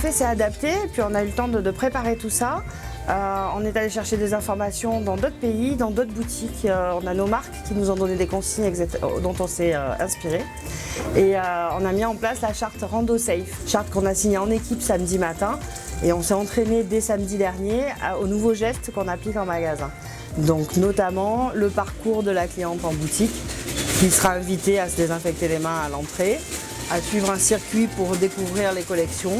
fait, c'est adapter, puis on a eu le temps de préparer tout ça. On est allé chercher des informations dans d'autres pays, dans d'autres boutiques. On a nos marques qui nous ont donné des consignes dont on s'est inspiré. Et on a mis en place la charte Rando Safe, charte qu'on a signée en équipe samedi matin. Et on s'est entraîné dès samedi dernier aux nouveaux gestes qu'on applique en magasin. Donc notamment le parcours de la cliente en boutique, qui sera invitée à se désinfecter les mains à l'entrée, à suivre un circuit pour découvrir les collections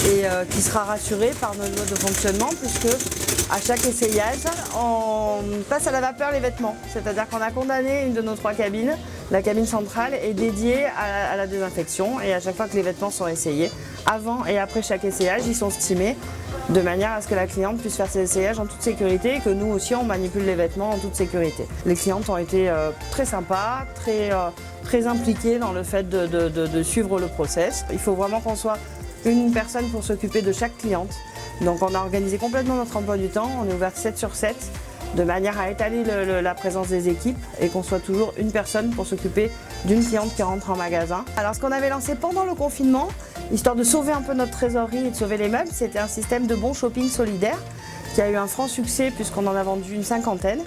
et qui sera rassurée par notre mode de fonctionnement puisque à chaque essayage, on passe à la vapeur les vêtements. C'est-à-dire qu'on a condamné une de nos 3 cabines. La cabine centrale est dédiée à la désinfection et à chaque fois que les vêtements sont essayés, avant et après chaque essayage, ils sont stimés de manière à ce que la cliente puisse faire ses essayages en toute sécurité et que nous aussi on manipule les vêtements en toute sécurité. Les clientes ont été très sympas, très impliquées dans le fait de suivre le process. Il faut vraiment qu'on soit une personne pour s'occuper de chaque cliente. Donc on a organisé complètement notre emploi du temps, on est ouvert 7 sur 7 de manière à étaler la présence des équipes et qu'on soit toujours une personne pour s'occuper d'une cliente qui rentre en magasin. Alors ce qu'on avait lancé pendant le confinement, histoire de sauver un peu notre trésorerie et de sauver les meubles, c'était un système de bon shopping solidaire qui a eu un franc succès puisqu'on en a vendu une 50aine.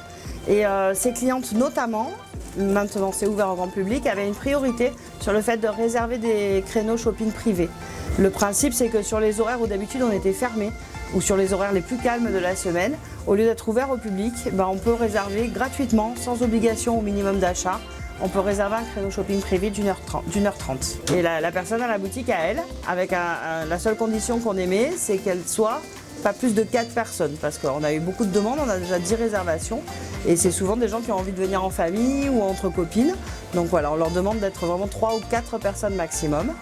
Et ces clientes notamment, maintenant c'est ouvert au grand public, avaient une priorité sur le fait de réserver des créneaux shopping privés. Le principe c'est que sur les horaires où d'habitude on était fermé, ou sur les horaires les plus calmes de la semaine, au lieu d'être ouvert au public, on peut réserver gratuitement, sans obligation au minimum d'achat. On peut réserver un créneau shopping privé d'1h30. Et la personne à la boutique à elle, avec la seule condition qu'on émet, c'est qu'elle soit pas plus de 4 personnes. Parce qu'on a eu beaucoup de demandes, on a déjà 10 réservations. Et c'est souvent des gens qui ont envie de venir en famille ou entre copines. Donc voilà, on leur demande d'être vraiment 3 ou 4 personnes maximum.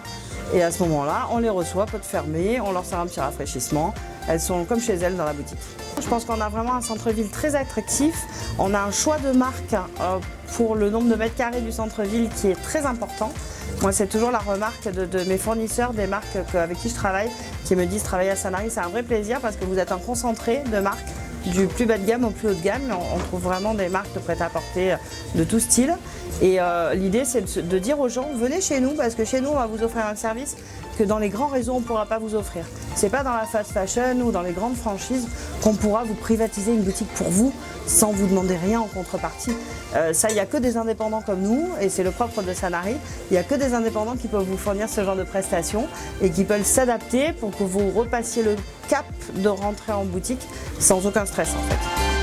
Et à ce moment-là, on les reçoit, porte fermée, on leur sert un petit rafraîchissement. Elles sont comme chez elles dans la boutique. Je pense qu'on a vraiment un centre-ville très attractif. On a un choix de marques pour le nombre de mètres carrés du centre-ville qui est très important. Moi, c'est toujours la remarque de mes fournisseurs, des marques avec qui je travaille, qui me disent travailler à Sanary, c'est un vrai plaisir parce que vous êtes un concentré de marques du plus bas de gamme au plus haut de gamme. On trouve vraiment des marques de prêt-à-porter de tout style. Et l'idée, c'est de dire aux gens, venez chez nous parce que chez nous, on va vous offrir un service que dans les grands réseaux, on ne pourra pas vous offrir. C'est pas dans la fast fashion ou dans les grandes franchises qu'on pourra vous privatiser une boutique pour vous sans vous demander rien en contrepartie. Ça, il n'y a que des indépendants comme nous et c'est le propre de Sanary. Il n'y a que des indépendants qui peuvent vous fournir ce genre de prestations et qui peuvent s'adapter pour que vous repassiez le cap de rentrer en boutique sans aucun stress en fait.